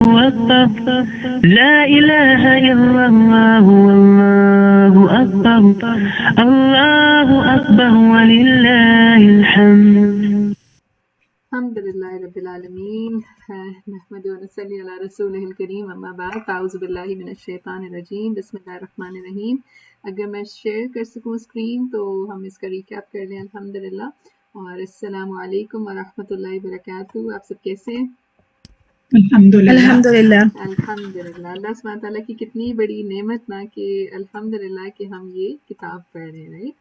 أكبر لا إله إلا الله والله أكبر الله أكبر ولله الحمد. الحمد للہ رب العالمین نحمد ونصلی علی رسولہ الکریم اما بعد فاعوذ باللہ من الشیطان الرجیم بسم اللہ الرحمن الرحیم. اگر میں شیئر کر سکوں اسکرین تو ہم اس کا ریکیپ کر لیں. الحمدللہ اور السلام علیکم ورحمۃ اللہ وبرکاتہ. آپ سب کیسے ہیں؟ الحمدللہ. اللہ سبحانہ تعالیٰ کی کتنی بڑی نعمت نا کہ الحمدللہ کہ ہم یہ کتاب پڑھ رہے ہیں. رائٹ،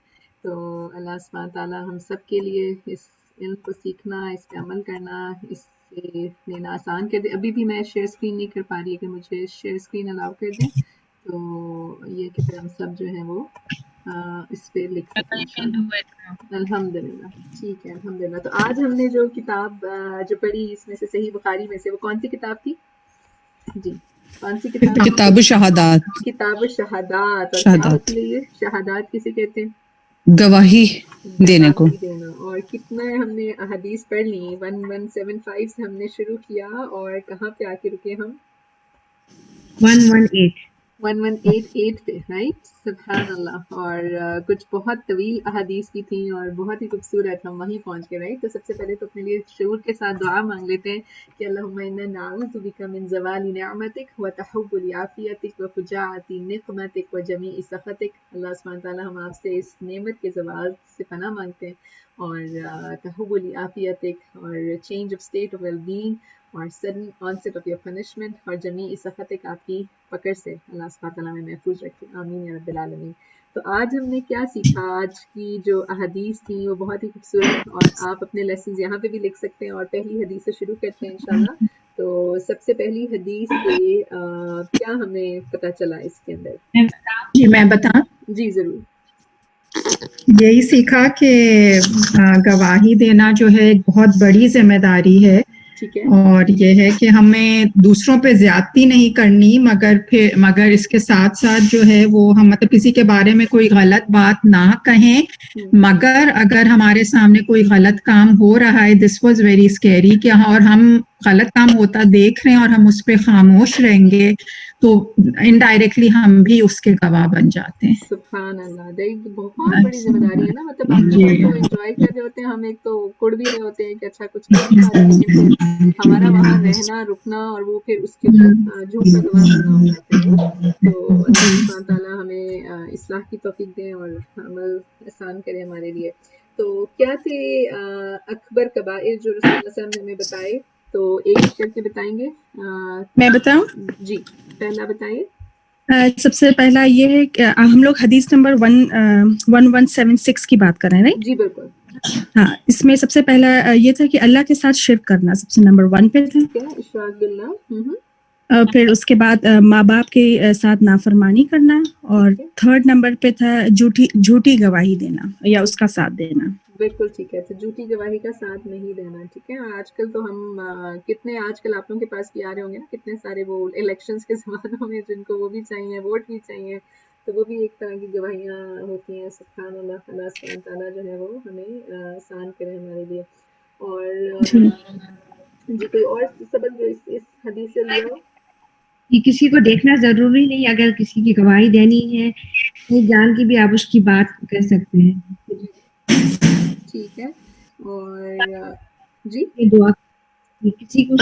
تو اللہ سبحانہ تعالیٰ ہم سب کے لیے اس علم کو سیکھنا، اس پہ عمل کرنا، اس سے لینا آسان کر دے. ابھی بھی میں شیئر اسکرین نہیں کر پا رہی، کہ مجھے شیئر اسکرین الاؤ کر دیں تو یہ کہ پھر ہم سب جو ہیں وہ اس پہ لکھ سکیں. الحمدللہ ٹھیک ہے. الحمدللہ. تو آج ہم نے جو کتاب جو پڑھی اس میں سے صحیح بخاری میں سے، وہ کون سی کتاب تھی؟ جی کون سی کتاب؟ کتاب الشہادات. کتاب الشہادات. اور کیا ہوتی ہے یہ شہادات؟ کسے کہتے ہیں؟ گواہی دینے کو. دینا. اور کتنا ہم نے احادیث پڑھ لی؟ 1175 سے ہم نے شروع کیا اور کہاں پہ آ کے رکے ہم؟ 1188 پہ. رائٹ، سبحان اللہ. اور کچھ بہت طویل احادیث کی تھیں اور بہت ہی خوبصورت، ہم وہیں پہنچ گئے. رائٹ، تو سب سے پہلے تو اپنے لیے شعور کے ساتھ دعا مانگ لیتے ہیں کہ اللہم انا نعوذ بک من زوال نعمتک وتحول عافیتک وفجاعت نقمتک وجمیع سخطک. اللہ سبحانہ تعالیٰ ہم آپ سے اس نعمت کے زوال سے پناہ مانگتے ہیں، اور تحول عافیتک، اور change of state of well being, اور sudden onset of your punishment, اور جمیع سخطک، آپ کی پکڑ سے اللہ سبحانہ تعالیٰ میں محفوظ رکھے. آمین یا رب العالمین. تو آج ہم نے کیا سیکھا؟ آج کی جو احادیث تھیں وہ بہت ہی خوبصورت، اور آپ اپنے لیسنز یہاں پہ بھی لکھ سکتے ہیں. اور پہلی حدیث سے شروع کرتے ہیں انشاءاللہ. تو سب سے پہلی حدیث سے کیا ہمیں پتہ چلا اس کے اندر؟ جی میں بتاؤں. جی ضرور. یہی سیکھا کہ گواہی دینا جو ہے ایک بہت بڑی ذمہ داری ہے. ٹھیک ہے. اور یہ ہے کہ ہمیں دوسروں پہ زیادتی نہیں کرنی، مگر اس کے ساتھ ساتھ جو ہے وہ ہم مطلب کسی کے بارے میں کوئی غلط بات نہ کہیں، مگر اگر ہمارے سامنے کوئی غلط کام ہو رہا ہے، دس واز ویری اسکیری، کہ اور ہم غلط کام ہوتا دیکھ رہے ہیں اور ہم اس پہ خاموش رہیں گے تو انڈائریکٹلی ہم بھی اس کے گواہ بن جاتے ہیں. سبحان اللہ. بہت بڑی ذمہ داری ہے نا. مطلب ہم ایک تو انجوائے کر رہے ہوتے ہیں، ہم ایک تو کڑ بھی رہے ہوتے ہیں کہ اچھا کچھ کر نہیں پا رہے، لیکن پھر ہمارا وہاں رہنا رکنا اور وہ پھر اس کے اوپر جھوٹ کا گواہ بننا ہو جاتا ہے. تو اللہ سبحانہ تعالیٰ ہمیں اصلاح کی توفیق دیں اور عمل آسان کرے ہمارے لیے. تو کیا تھے اکبر کبائر جو رسول اللہ صلی اللہ علیہ وسلم نے ہمیں بتائے؟ تو ایک ایک کر کے بتائیں گے. میں بتاؤں؟ جی پہلا بتائیے. سب سے پہلا یہ ہے کہ ہم لوگ حدیث نمبر 1176 کی بات کر رہے ہیں. جی بالکل. ہاں، اس میں سب سے پہلا یہ تھا کہ اللہ کے ساتھ شرک کرنا سب سے نمبر 1 پہ تھا. اشراک باللہ. پھر اس کے بعد ماں باپ کے ساتھ نافرمانی کرنا، اور 3rd نمبر پہ تھا جھوٹی گواہی دینا یا اس کا ساتھ دینا. بالکل ٹھیک ہے. تو جھوٹی گواہی کا ساتھ نہیں دینا. ٹھیک ہے. آج کل تو ہم کتنے آج کل آپ لوگوں کے پاس بھی آ رہے ہوں گے نا کتنے سارے وہ الیکشنز کے زمانوں میں جن کو وہ بھی چاہیے، ووٹ بھی چاہیے، تو وہ بھی ایک طرح کی گواہیاں ہوتی ہیں. سبحان اللہ. اللہ سبحانہ تعالیٰ جو ہے وہ ہمیں آسان کرے ہمارے لیے. اور جی کوئی اور سبق جو اس حدیث سے لیا ہو؟ کسی کو دیکھنا ضروری نہیں، اگر کسی کی گواہی دینی ہے جان کی بھی آپ اس کی بات کر سکتے ہیں. ٹھیک ہے. اور جی دعا کسی کو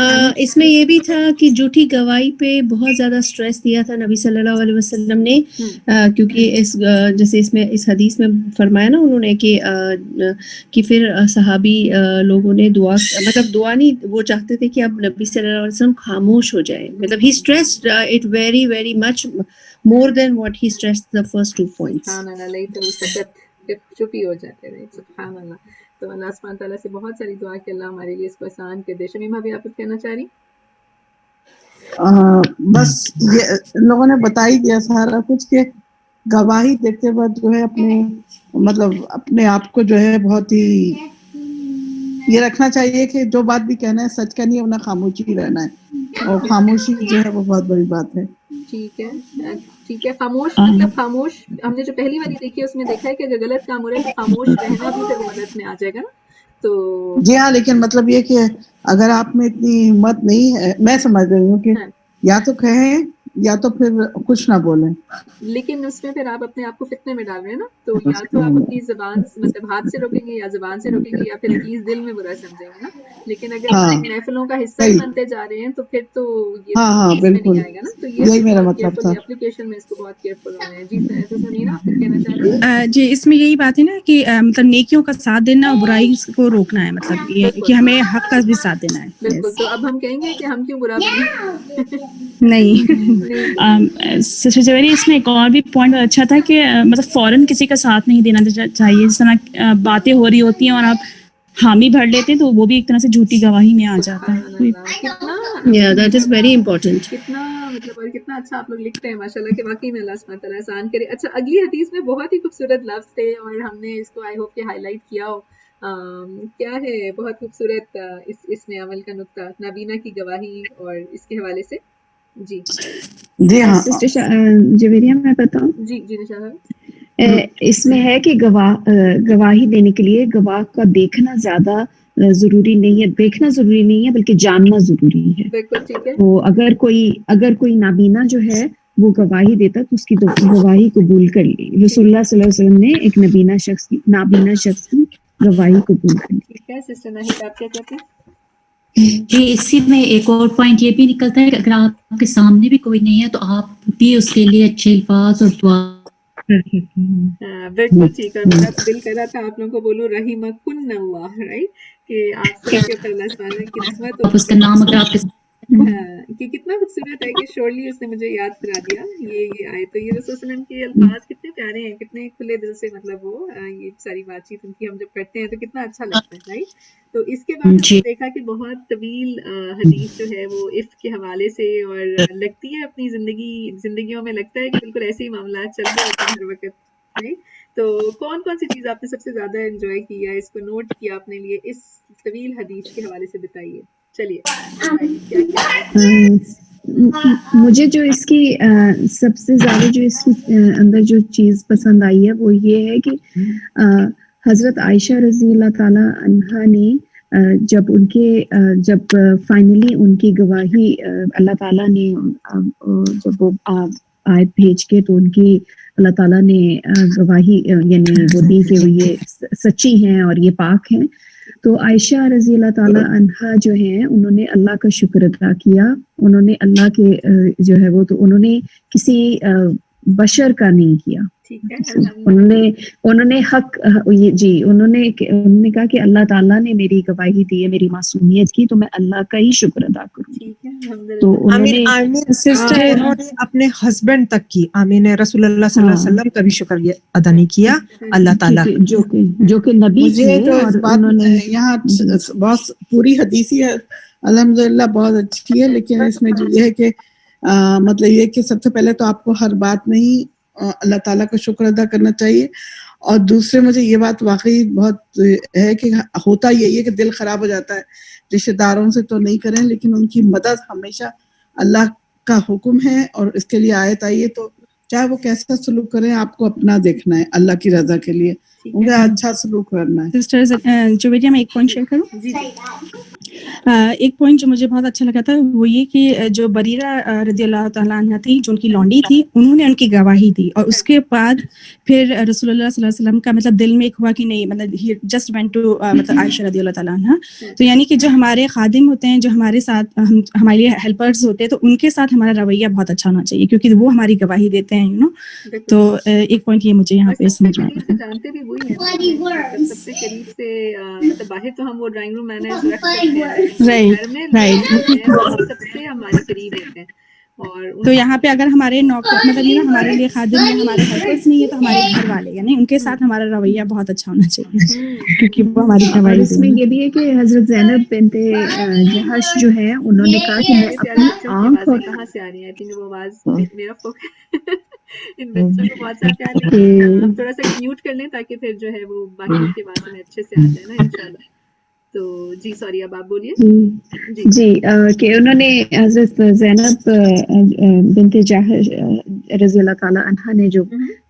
اس میں یہ بھی تھا کہ جھوٹی گواہی پہ بہت زیادہ اسٹریس دیا تھا نبی صلی اللہ علیہ وسلم نے، کیونکہ جیسے اس میں اس حدیث میں فرمایا نا انہوں نے کہ پھر صحابی لوگوں نے دعا نہیں، وہ چاہتے تھے کہ اب نبی صلی اللہ علیہ وسلم خاموش ہو جائے. مطلب he stressed it very very much more than what he stressed the first 2 points. سبحان اللہ. نہیں تو سکت چپ ہی ہو جاتے رہے. سبحان اللہ. تو اللہ سبحانہ تعالیٰ سے بہت ساری دعا کہ اللہ ہمارے لیے اس کو آسان کر دے. شمیمہ بھی آپ کچھ کہنا چاہ رہی؟ بس یہ لوگوں نے بتا ہی دیا سارا کچھ کہ گواہی دیتے وقت جو ہے اپنے آپ کو جو ہے بہت ہی یہ رکھنا چاہیے کہ جو بات بھی کہنا ہے سچ کرنی ہے، ورنہ خاموشی رہنا ہے، اور خاموشی جو ہے وہ بہت بڑی بات ہے. ٹھیک ہے. ٹھیک ہے. خاموش مطلب خاموش ہم نے جو پہلی والی دیکھی ہے اس میں دیکھا ہے کہ اگر غلط کام ہو رہا ہے تو خاموش رہنا بھی پھر غلط میں آ جائے گا نا. تو جی ہاں، لیکن مطلب یہ کہ اگر آپ میں اتنی ہمت نہیں ہے، میں سمجھ رہی ہوں کہ یا تو کہیں یا تو پھر کچھ نہ بولیں. لیکن اس میں پھر آپ اپنے آپ کو فتنے میں ڈال رہے ہیں نا. تو یا تو آپ اپنی زبان مطلب ہاتھ سے روکیں گے یا زبان سے روکیں گے یا پھر ایٹ لیسٹ دل میں برا سمجھیں گے نا. لیکن اگر محفلوں کا حصہ ہی بنتے جا رہے ہیں تو پھر تو یہ اس میں نہیں آئے گا نا. تو یہ میرا بہت مطلب تھا. کیئرفل اپلیکیشن میں اس کو بہت کیئرفل ہونا ہے. جی سمیرہ آپ کچھ کہنا چاہ رہے ہیں؟ جی اس میں یہی بات ہے نا کہ مطلب نیکیوں کا ساتھ دینا اور برائی کو روکنا ہے. مطلب یہ کہ ہمیں حق کا بھی ساتھ دینا ہے. بالکل. تو اب ہم کہیں گے کہ ہم کیوں برا بنے. نہیں سسٹر جویری، اس میں ایک اور بھی پوائنٹ اچھا تھا کہ مطلب فوراً کسی کا ساتھ نہیں دینا چاہیے. جس طرح باتیں ہو رہی ہوتی ہیں اور آپ حامی بھر لیتے ہیں تو وہ بھی ایک طرح سے جھوٹی گواہی میں آ جاتا ہے. That is very important. کتنا مطلب اور کتنا اچھا آپ لوگ لکھتے ہیں ماشاءاللہ کہ واقعی میں اللہ سبحانہ تعالیٰ آسان کرے. اچھا اگلی حدیث میں بہت ہی خوبصورت لفظ تھے اور ہم نے اس کو آئی ہوپ کہ ہائی لائٹ کیا ہو. کیا ہے بہت خوبصورت اس میں عمل کا نقطہ نابینا کی گواہی اور اس کے حوالے سے. جی جی ہاں سسٹر جویریہ میں بتاؤں. جی جی نشا. اس میں ہے کہ گواہی دینے کے لیے گواہ کا دیکھنا زیادہ ضروری نہیں ہے. دیکھنا ضروری نہیں ہے بلکہ جاننا ضروری ہے. بالکل ٹھیک ہے. تو اگر کوئی نابینا جو ہے وہ گواہی دیتا تو اس کی گواہی قبول کر لی. رسول اللہ صلی اللہ علیہ وسلم نے ایک نابینا شخص کی گواہی قبول کر لی. ٹھیک ہے. سسٹر ناہید آپ کیا کہتے ہیں؟ جی اسی میں ایک اور پوائنٹ یہ بھی نکلتا ہے کہ اگر آپ کے سامنے بھی کوئی نہیں ہے تو آپ بھی اس کے لیے اچھے الفاظ اور دعا. بالکل ٹھیک ہے. میرا دل کر رہا تھا آپ لوگوں کو بولوں رحمکن اللہ، رائٹ، کہ آپ سب کے اوپر اللہ سبحانہ کی رحمت آپ اس کا نام اگر آپ کے کہ کتنا خوبصورت ہے کہ شورلی اس نے مجھے یاد کرا دیا یہ آئے. تو یہ رسول صلی اللہ علیہ وسلم کے الفاظ کتنے پیارے ہیں، کتنے کھلے دل سے مطلب وہ یہ ساری بات چیت ان کی ہم جب کرتے ہیں تو کتنا اچھا لگتا ہے، رائٹ. تو اس کے بعد ہم نے دیکھا کہ بہت طویل حدیث جو ہے وہ عفق کے حوالے سے اور لگتی ہے اپنی زندگیوں میں لگتا ہے کہ بالکل ایسے ہی معاملات چل رہے ہوتے ہیں ہر وقت. تو کون کون سی چیز آپ نے سب سے زیادہ انجوائے کیا، اس کو نوٹ کیا اپنے لیے اس طویل حدیث کے حوالے سے بتائیے. چلیے مجھے جو اس کی سب سے زیادہ جو اس کی اندر جو چیز پسند آئی ہے وہ یہ ہے کہ حضرت عائشہ رضی اللہ تعالی عنہا نے جب فائنلی ان کی گواہی اللہ تعالیٰ نے جب وہ آیت بھیج کے تو ان کی اللہ تعالیٰ نے گواہی یعنی وہ دی کہ وہ یہ سچی ہیں اور یہ پاک ہیں. تو عائشہ رضی اللہ تعالیٰ عنہا جو ہیں انہوں نے اللہ کا شکر ادا کیا. انہوں نے اللہ کے جو ہے وہ تو انہوں نے کسی بشر کا نہیں کیا. انہوں نے حق جی انہوں نے کہا کہ اللہ تعالیٰ نے میری گواہی دی ہے میری معصومیت کی تو میں اللہ کا ہی شکر ادا کروں. تو انہوں نے اپنے ہسبینڈ تک کی آمین رسول اللہ صلی اللہ علیہ وسلم کا بھی شکر ادا نہیں کیا اللہ تعالیٰ جو کہ نبی تھے. یہاں بہت پوری حدیث ہے الحمدللہ بہت اچھی ہے، لیکن اس میں جو یہ ہے کہ مطلب یہ کہ سب سے پہلے تو آپ کو ہر بات میں ہی اللہ تعالیٰ کا شکر ادا کرنا چاہیے. اور دوسرے مجھے یہ بات واقعی بہت ہے کہ ہوتا یہی ہے کہ دل خراب ہو جاتا ہے. رشتہ داروں سے تو نہیں کریں لیکن ان کی مدد ہمیشہ اللہ کا حکم ہے اور اس کے لیے آیت آئی ہے تو چاہے وہ کیسا سلوک کریں آپ کو اپنا دیکھنا ہے اللہ کی رضا کے لیے انہیں اچھا سلوک کرنا ہے. سسٹرز جویریہ میں ایک پوائنٹ شیئر کروں. ایک پوائنٹ جو مجھے بہت اچھا لگا تھا وہ یہ کہ جو بریرہ رضی اللہ تعالیٰ عنہ تھی جو ان کی لونڈی تھی انہوں نے ان کی گواہی دی اور اس کے بعد پھر رسول اللہ صلی اللہ علیہ وسلم کا مطلب دل میں ایک ہوا کہ نہیں مطلب ہی جسٹ وینٹ ٹو مطلب عائشہ رضی اللہ تعالیٰ عنہ. تو یعنی کہ جو ہمارے خادم ہوتے ہیں جو ہمارے ساتھ ہمارے لیے ہیلپرز ہوتے ہیں تو ان کے ساتھ ہمارا رویہ بہت اچھا ہونا چاہیے کیونکہ وہ ہماری گواہی دیتے ہیں یو نو. تو ایک پوائنٹ یہ مجھے یہاں پہ سمجھ میں آیا. جانتے بھی وہی ہیں سب سے قریب سے مطلب باہر تو ہم وہ ڈرائنگ روم مینرز رکھ سکتے ہیں گھر میں سب سے ہمارے قریب ہوتے ہیں. اور تو یہاں پہ اگر ہمارے نوکر مطلب یہ نا ہمارے لیے خادم یا ہمارے ہیلپرز نہیں ہے تو ہمارے گھر والے یعنی ان کے ساتھ ہمارا رویہ بہت اچھا ہونا چاہیے کیونکہ وہ ہماری گواہی. اس میں یہ بھی ہے کہ حضرت زینب بنت جہش جو ہے انہوں نے کہا کہ میں اپنی آنکھ اور کہاں سے آ رہی ہے وہ آواز میرا ان بچوں کو بہت سارا پیار لیکن آپ تھوڑا سا میوٹ کر لیں تاکہ پھر جو ہے وہ باقی کی باتیں میں اچھے سے آ جائے نا انشاءاللہ. تو جی سوری اب آپ بولیے. جی کہ انہوں نے حضرت زینب بنت جہش رضی اللہ تعالیٰ عنہا نے جو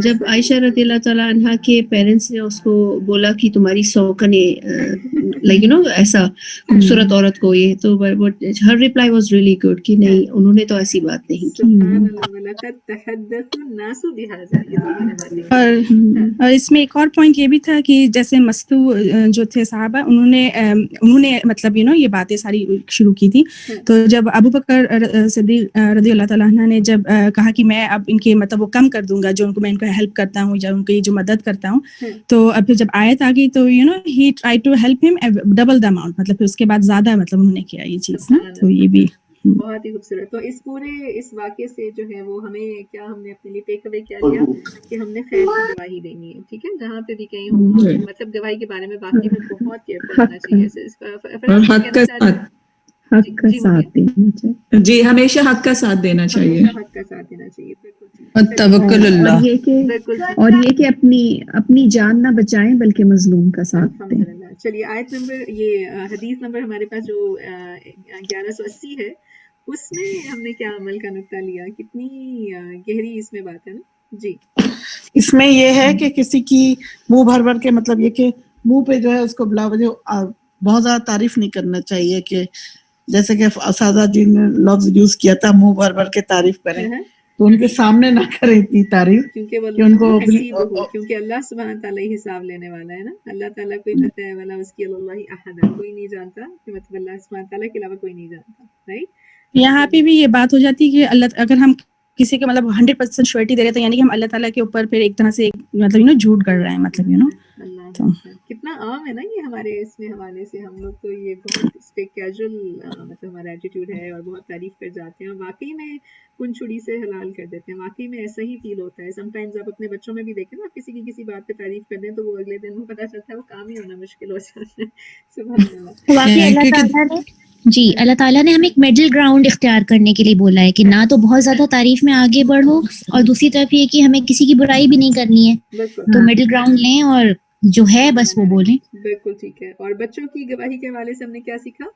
جب عائشہ رضی اللہ تعالیٰ عنہ کے پیرنٹس نے اس کو بولا کہ تمہاری سوکنے لائک یو نو ایسا خوبصورت عورت کو یہ تو ہر ریپلائی واز ریئلی گڈ کہ نہیں انہوں نے تو ایسی بات نہیں کی. اور اس میں ایک اور پوائنٹ یہ بھی تھا کہ جیسے مستو جو تھے صحابہ انہوں نے مطلب یو نو یہ باتیں ساری شروع کی تھی. تو جب ابو بکر صدیق رضی اللہ تعالیٰ عنہ نے جب کہا کہ میں اب ان کے مطلب وہ کم کر دوں گا جو میں ان کو ہیلپ کرتا ہوں یا ان کی جو مدد کرتا ہوں, تو اب پھر جب آیت آ گئی تو you know he try to help ہم ڈبل دا اماؤنٹ, مطلب پھر اس کے بعد زیادہ مطلب انہوں نے کیا یہ چیز نا. تو یہ بھی بہت ہی خوبصورت. تو اس واقعے سے جو ہے وہ ہم نے اپنے لیے ٹیک اوے کیا لیا کہ ہم نے خیر کی گواہی دینی ہے. ٹھیک ہے, جہاں پہ بھی کہیں ہو مطلب گواہی کے بارے میں باقی میں بہت کیئرفل ہونا چاہیے. حق کا ساتھ دینا چاہیے. جی ہمیشہ حق کا ساتھ دینا چاہیے. حق کا ساتھ دینا چاہیے. توکل اللہ. اور یہ کہ اپنی جان نہ بچائیں بلکہ مظلوم کا ساتھ دیں. چلیے آیت نمبر یہ حدیث نمبر ہمارے پاس جو 1180 ہے اس میں ہم نے کیا عمل کا نقطہ لیا, کتنی گہری اس میں بات ہے نا. جی اس میں یہ ہے کہ کسی کی منہ بھر بھر کے مطلب یہ کہ منہ پہ جو ہے اس کو بلا وجہ بہت زیادہ تعریف نہیں کرنا چاہیے, کہ جیسے کہ اساتذہ جی نے لفظ یوز کیا تھا منہ بھر بھر کے تعریف کریں, تو ان کے سامنے نہ کریں اتنی تعریف کیونکہ ان کو کیونکہ اللہ سبحانہ تعالیٰ ہی حساب لینے والا ہے نا. اللہ تعالیٰ کوئی پتہ ہے والا اس کی اللہ احد, کوئی نہیں جانتا کہ مطلب اللہ سبحانہ تعالیٰ کے علاوہ کوئی نہیں جانتا. رائٹ, یہاں پہ بھی یہ بات ہو جاتی ہے کہ اللہ اگر ہم کسی کے مطلب 100% شورٹی دے رہے تو یعنی کہ ہم اللہ تعالیٰ کے اوپر پھر ایک طرح سے مطلب یو نو جھوٹ کر رہے ہیں مطلب یو نو. کتنا عام ہے نا یہ ہمارے اس میں حوالے سے. ہم لوگ تو یہ بہت کیجول مطلب ہمارا ایٹیٹیوڈ ہے اور بہت تعریف کر جاتے ہیں اور واقعی میں کن چھڑی سے حلال کر دیتے ہیں. واقعی میں ایسا ہی فیل ہوتا ہے. سم ٹائمز آپ اپنے بچوں میں بھی دیکھیں نا, آپ کسی کی کسی بات پہ تعریف کر دیں تو وہ اگلے دن وہ پتہ چلتا ہے وہ کام ہی ہونا مشکل ہو جاتا ہے. سبحان اللہ. واقعی اللہ تعالیٰ نے جی اللہ تعالیٰ نے ہمیں ایک مڈل گراؤنڈ اختیار کرنے کے لیے بولا ہے کہ نہ تو بہت زیادہ تعریف میں آگے بڑھو اور دوسری طرف یہ کہ ہمیں کسی کی برائی بھی نہیں کرنی ہے, تو مڈل گراؤنڈ لیں اور جو ہے بس وہ بولیں. بالکل ٹھیک ہے. اور بچوں کی گواہی کے حوالے سے ہم نے کیا سیکھا؟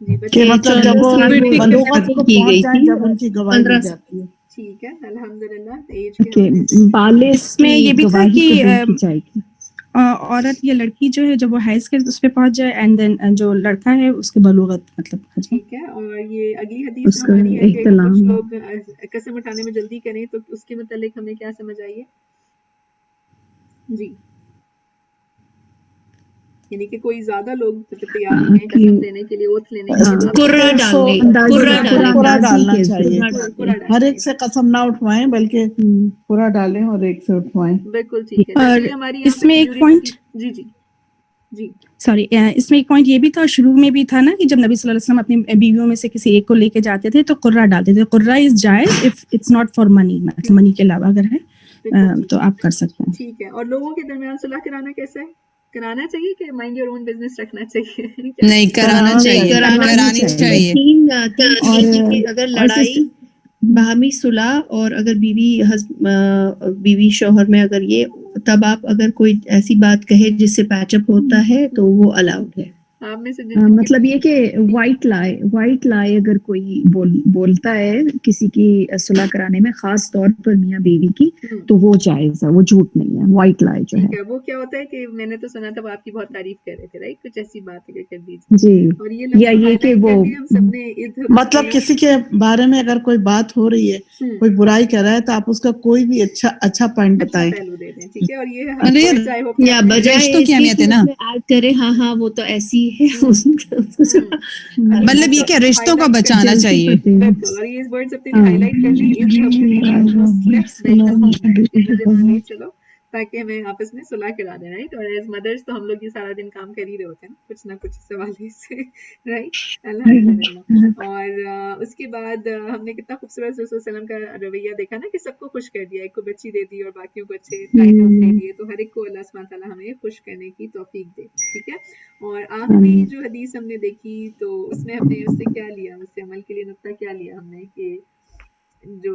جی کہ مطلب جب وہ بلوغت کو پہنچ جائیں جب ان کی گواہی دی جاتی ہے. ٹھیک ہے الحمدللہ. ایج بالغ میں یہ بھی تھا کہ عورت یا لڑکی جو ہے جب وہ حیض کے اس پہ پہنچ جائے اینڈ دین جو لڑکا ہے اس کے بلوغت مطلب. ٹھیک ہے. اور یہ اگلی حدیث ہماری ہے کہ کچھ لوگ قسم اٹھانے میں جلدی کریں تو اس کے متعلق ہمیں کیا سمجھ آئی ہے؟ جی یعنی کہ کوئی زیادہ لوگ تیار نہیں ہیں قسم لینے کے لیے, اوتھ لینے کے لیے. پورا ڈالنا چاہیے. ہر ایک سے قسم نہ اٹھوائیں بلکہ پورا ڈالیں اور ایک سے اٹھوائیں. بالکل ٹھیک ہے. اور اس میں ایک پوائنٹ جی سوری اس میں ایک پوائنٹ یہ بھی تھا, شروع میں بھی تھا نا کہ جب نبی صلی اللہ علیہ وسلم اپنی بیویوں میں سے کسی ایک کو لے کے جاتے تھے تو قرہ ڈالتے تھے. قرہ از جائز if it's not for money, مطلب منی کے علاوہ اگر ہے تو آپ کر سکتے ہیں. ٹھیک ہے. اور لوگوں کے درمیان صلح کرانا کیسا ہے؟ کرانا چاہیے کہ مائنڈ یور اون بزنس رکھنا چاہیے؟ نہیں کرانی چاہیے. اور اگر لڑائی باہمی صلح اور اگر بیوی شوہر میں اگر یہ تب آپ اگر کوئی ایسی بات کہے جس سے پیچ اپ ہوتا ہے تو وہ الاؤڈ ہے. مطلب یہ کہ وائٹ لائے اگر کوئی بولتا ہے کسی کی صلح کرانے میں, خاص طور پر میاں بیوی کی, تو وہ جائز ہے, وہ جھوٹ نہیں ہے. وائٹ لائے جو ہے وہ کیا ہوتا ہے کہ میں نے تو سنا تھا وہ آپ کی بہت تعریف کر رہے تھے, رائٹ, کچھ ایسی بات ہے کر دیجیے. جی, اور یا یہ کہ وہ مطلب کسی کے بارے میں اگر کوئی بات ہو رہی ہے, کوئی برائی کر رہا ہے, تو آپ اس کا کوئی بھی اچھا پوائنٹ بتائیں. ٹھیک ہے. اور یہ یا بجائے ایڈ کرے ہاں وہ تو ایسی ہے, مطلب یہ کہ رشتوں کو بچانا چاہیے. اور یہ ورڈز اپنے ہائی لائٹ کر لیں چلو تاکہ ہمیں آپس میں صلح کرا دیں, رائٹ. اور ایز مدرس تو ہم لوگ یہ سارا دن کام کر ہی رہے ہوتے ہیں کچھ نہ کچھ سوال سے, رائٹ. الحمدللہ. اور اس کے بعد ہم نے کتنا خوبصورت رسول صلی اللہ علیہ وسلم کا رویہ دیکھا نا کہ سب کو خوش کر دیا, ایک کو بچی دے دی اور باقیوں کو اچھے ٹائٹلز دے دیے. تو ہر ایک کو اللہ سبحانہ تعالیٰ ہمیں خوش کرنے کی توفیق دے. ٹھیک ہے. اور آخری جو حدیث ہم نے دیکھی تو اس میں ہم نے اس سے کیا لیا, اس سے عمل کے لیے نقطہ کیا لیا ہم نے, کہ جو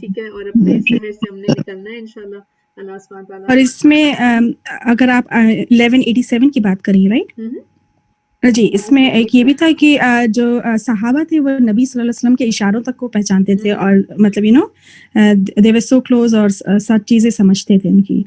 ٹھیک ہے, اور اپنے اس شہر سے ہم نے نکلنا ہے انشاءاللہ. اللہ سبحانہ اور تعالیٰ اس میں اگر آپ 1187 کی بات کریں رائٹ جی, اس میں ایک یہ بھی تھا کہ جو صحابہ تھے وہ نبی صلی اللہ علیہ وسلم کے اشاروں تک کو پہچانتے تھے اور مطلب دے ور سو کلوز اور سب چیزیں سمجھتے تھے ان کی,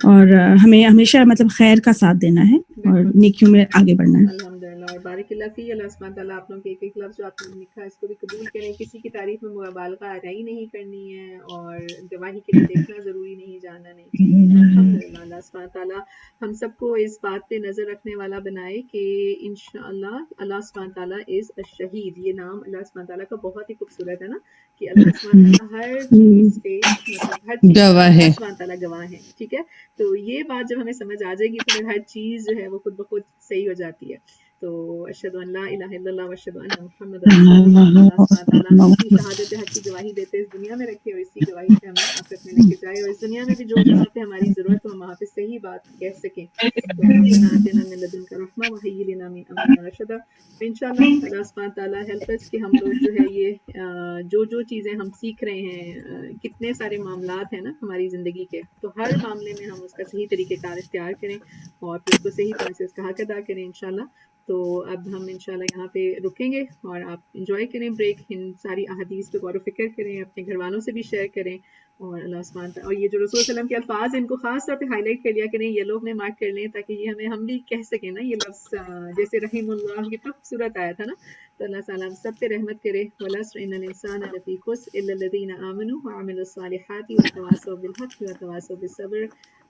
اور ہمیں ہمیشہ مطلب خیر کا ساتھ دینا ہے اور نیکیوں میں آگے بڑھنا ہے. الحمدللہ, اور بارک اللہ فی. اللہ سبحانہ تعالیٰ آپ لوگوں کے ایک ایک لفظ جو آپ نے لکھا اس کو بھی قبول کریں. کسی کی تعریف میں مبالغہ ارائی نہیں کرنی ہے, اور گواہی کے لیے دیکھنا ضروری نہیں, جاننا نہیں چاہیے. الحمدللہ, اللہ سبحانہ تعالیٰ ہم سب کو اس بات پہ نظر رکھنے والا بنائے کہ انشاءاللہ اللہ سبحانہ تعالیٰ از الشہید. یہ نام اللہ سبحانہ تعالیٰ کا بہت ہی خوبصورت ہے نا, کہ اللہ سبحانہ تعالیٰ ہر چیز پہ مطلب ہر چیز اللہ سبحانہ تعالیٰ گواہ ہے. ٹھیک ہے, تو یہ بات جب ہمیں سمجھ آ جائے گی تو پھر ہر چیز جو ہے وہ خود بخود صحیح ہو جاتی ہے. تو اشہد ان لا الہ الا اللہ واشہد ان محمد رسول اللہ. اللہ سبحانہ تعالیٰ ہم کی شہادت حق کی گواہی دیتے اس دنیا میں رکھے, اور اسی گواہی سے ہمیں آخرت میں لے کے جائے, اور اس دنیا میں بھی جو جہاں پہ ہماری ضرورت ہو ہم وہاں پہ صحیح بات کہہ سکیں. تو ربنا آتنا من لدنک رحمہ وہیئ لنا من امرنا رشدا. انشاءاللہ اللہ سبحانہ تعالیٰ ہیلپ اس کہ ہم لوگ جو ہے یہ جو چیزیں ہم سیکھ رہے ہیں, کتنے سارے معاملات ہیں نا ہماری زندگی کے, تو ہر معاملے میں ہم اس کا صحیح طریقہ کار اختیار کریں اور پھر اس کو صحیح طرح سے اس کا حق ادا کریں انشاءاللہ. تو اب ہم انشاءاللہ یہاں پہ رکیں گے, اور آپ انجوائے کریں بریک, ان ساری احادیث پہ غور و فکر کریں, اپنے گھر والوں سے بھی شیئر کریں, اور اللہ سبحانہ تعالیٰ, اور یہ جو رسول صلی اللہ علیہ وسلم کے الفاظ ہیں ان کو خاص طور پہ ہائی لائٹ کر لیا کریں, یلو میں مارک کر لیں, تاکہ یہ ہم بھی کہہ سکیں نا یہ لفظ, جیسے رحم اللہ کتنا خوبصورت آیا تھا نا. تو اللہ تعالیٰ ہم سب پہ رحمت کرے. والعصر ان الانسان لفی خسر الا الذین آمنوا وعملوا الصالحات وتواصوا بالحق وتواصوا بالصبر.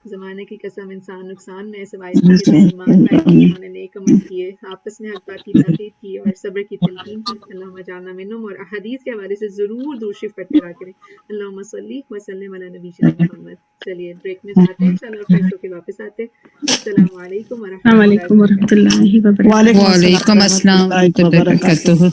زمانے کی قسم انسان نقصان میں سوائے اس کے جو ایمان لائے, جنہوں نے نیک عمل کیے, آپس میں حق بات کی تاکید کی اور صبر کی تلقین کی. اللہم اجعلنا منہم. اور احادیث کے حوالے سے ضرور درود شریف پڑھتے رہا کریں. اللہم صلی وسلم علی نبینا محمد. چلیے بریک میں جاتے ہیں انشاءاللہ, فریش ہو کے واپس آتے. السلام علیکم السلام علیکم ورحمۃ اللہ وبرکاتہ. وعلیکم السلام ورحمۃ اللہ وبرکاتہ.